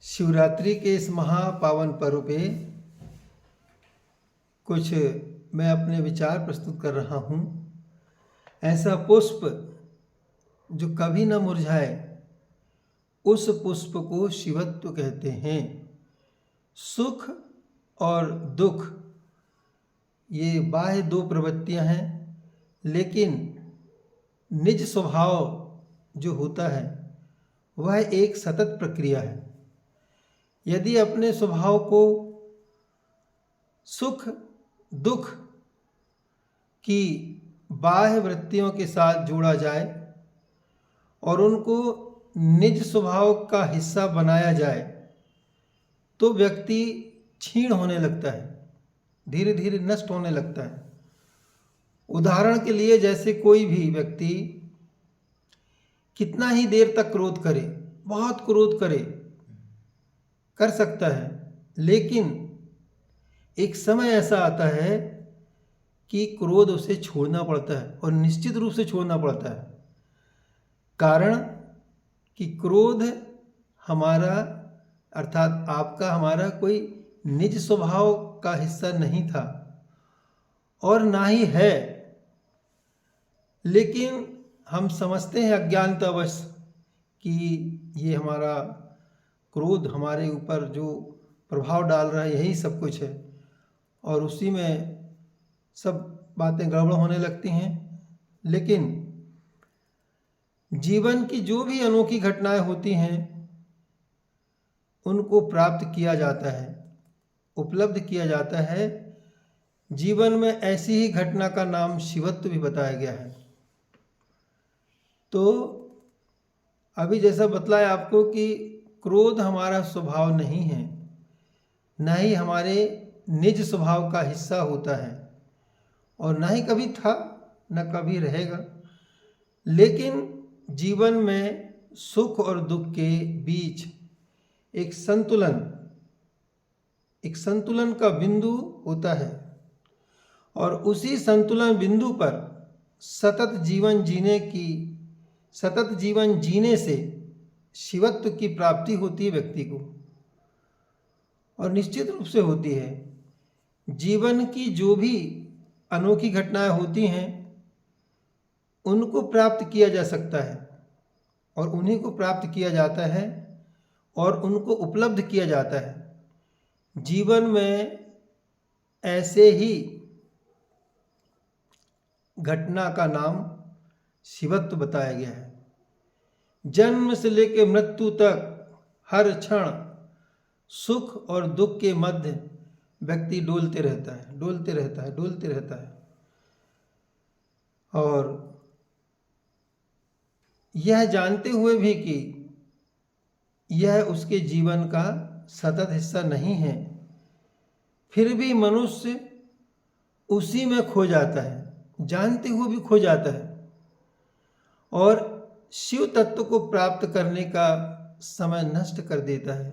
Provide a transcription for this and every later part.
शिवरात्रि के इस महापावन पर्व पे कुछ मैं अपने विचार प्रस्तुत कर रहा हूँ। ऐसा पुष्प जो कभी न मुरझाए, उस पुष्प को शिवत्व कहते हैं। सुख और दुख ये बाह्य दो प्रवृत्तियाँ हैं, लेकिन निज स्वभाव जो होता है वह एक सतत प्रक्रिया है। यदि अपने स्वभाव को सुख दुख की बाह्य वृत्तियों के साथ जोड़ा जाए और उनको निज स्वभाव का हिस्सा बनाया जाए तो व्यक्ति क्षीण होने लगता है, धीरे धीरे नष्ट होने लगता है। उदाहरण के लिए, जैसे कोई भी व्यक्ति कितना ही देर तक क्रोध करे, बहुत क्रोध करे, कर सकता है, लेकिन एक समय ऐसा आता है कि क्रोध उसे छोड़ना पड़ता है और निश्चित रूप से छोड़ना पड़ता है। कारण कि क्रोध हमारा अर्थात आपका हमारा कोई निज स्वभाव का हिस्सा नहीं था और ना ही है, लेकिन हम समझते हैं अज्ञानतावश कि ये हमारा क्रोध हमारे ऊपर जो प्रभाव डाल रहा है यही सब कुछ है, और उसी में सब बातें गड़बड़ होने लगती हैं। लेकिन जीवन की जो भी अनोखी घटनाएं होती हैं उनको प्राप्त किया जाता है, उपलब्ध किया जाता है। जीवन में ऐसी ही घटना का नाम शिवत्व भी बताया गया है। तो अभी जैसा बतलाया आपको कि क्रोध हमारा स्वभाव नहीं है, न ही हमारे निज स्वभाव का हिस्सा होता है और न ही कभी था, न कभी रहेगा। लेकिन जीवन में सुख और दुख के बीच एक संतुलन का बिंदु होता है और उसी संतुलन बिंदु पर सतत जीवन जीने से शिवत्व की प्राप्ति होती है व्यक्ति को, और निश्चित रूप से होती है। जीवन की जो भी अनोखी घटनाएं होती हैं उनको प्राप्त किया जा सकता है और उन्हीं को प्राप्त किया जाता है और उनको उपलब्ध किया जाता है। जीवन में ऐसे ही घटना का नाम शिवत्व बताया गया है। जन्म से लेकर मृत्यु तक हर क्षण सुख और दुख के मध्य व्यक्ति डोलते रहता है। और यह जानते हुए भी कि यह उसके जीवन का सतत हिस्सा नहीं है, फिर भी मनुष्य उसी में खो जाता है, जानते हुए भी खो जाता है और शिव तत्व को प्राप्त करने का समय नष्ट कर देता है।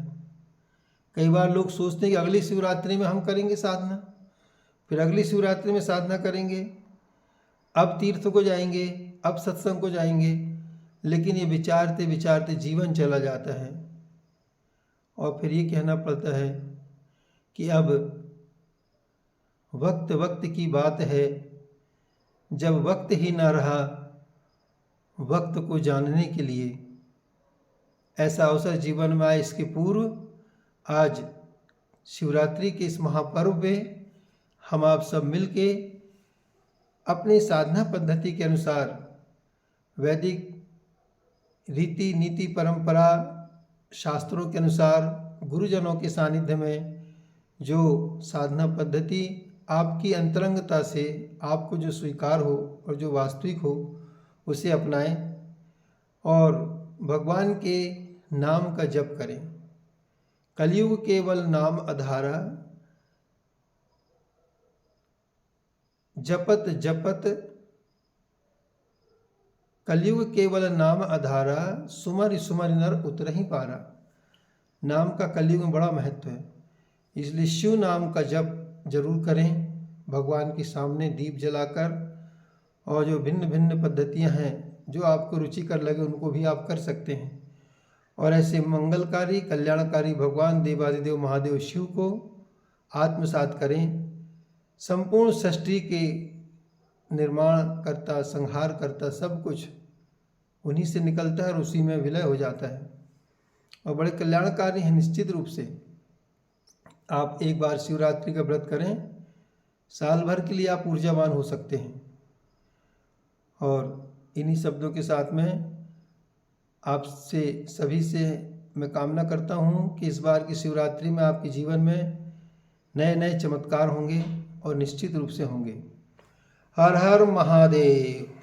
कई बार लोग सोचते हैं कि अगली शिवरात्रि में हम करेंगे साधना, फिर अगली शिवरात्रि में साधना करेंगे, अब तीर्थ को जाएंगे, अब सत्संग को जाएंगे, लेकिन ये विचारते विचारते जीवन चला जाता है और फिर ये कहना पड़ता है कि अब वक्त की बात है, जब वक्त ही ना रहा वक्त को जानने के लिए। ऐसा अवसर जीवन में आए, इसके पूर्व आज शिवरात्रि के इस महापर्व में हम आप सब मिलके अपनी साधना पद्धति के अनुसार वैदिक रीति नीति परंपरा शास्त्रों के अनुसार गुरुजनों के सानिध्य में जो साधना पद्धति आपकी अंतरंगता से आपको जो स्वीकार हो और जो वास्तविक हो उसे अपनाएं और भगवान के नाम का जप करें। कलयुग केवल नाम आधारा, जपत जपत कलयुग केवल नाम आधारा, सुमर सुमर नर उतरहि पारा। नाम का कलयुग में बड़ा महत्व है, इसलिए शिव नाम का जप जरूर करें। भगवान के सामने दीप जलाकर, और जो भिन्न भिन्न पद्धतियां हैं जो आपको रुचिकर लगे उनको भी आप कर सकते हैं। और ऐसे मंगलकारी कल्याणकारी भगवान देवादिदेव महादेव शिव को आत्मसात करें। संपूर्ण सृष्टि के निर्माण करता, संहार करता, सब कुछ उन्हीं से निकलता है और उसी में विलय हो जाता है और बड़े कल्याणकारी हैं। निश्चित रूप से आप एक बार शिवरात्रि का व्रत करें, साल भर के लिए आप ऊर्जावान हो सकते हैं। और इन्हीं शब्दों के साथ में आपसे सभी से मैं कामना करता हूँ कि इस बार की शिवरात्रि में आपके जीवन में नए नए चमत्कार होंगे और निश्चित रूप से होंगे। हर हर महादेव।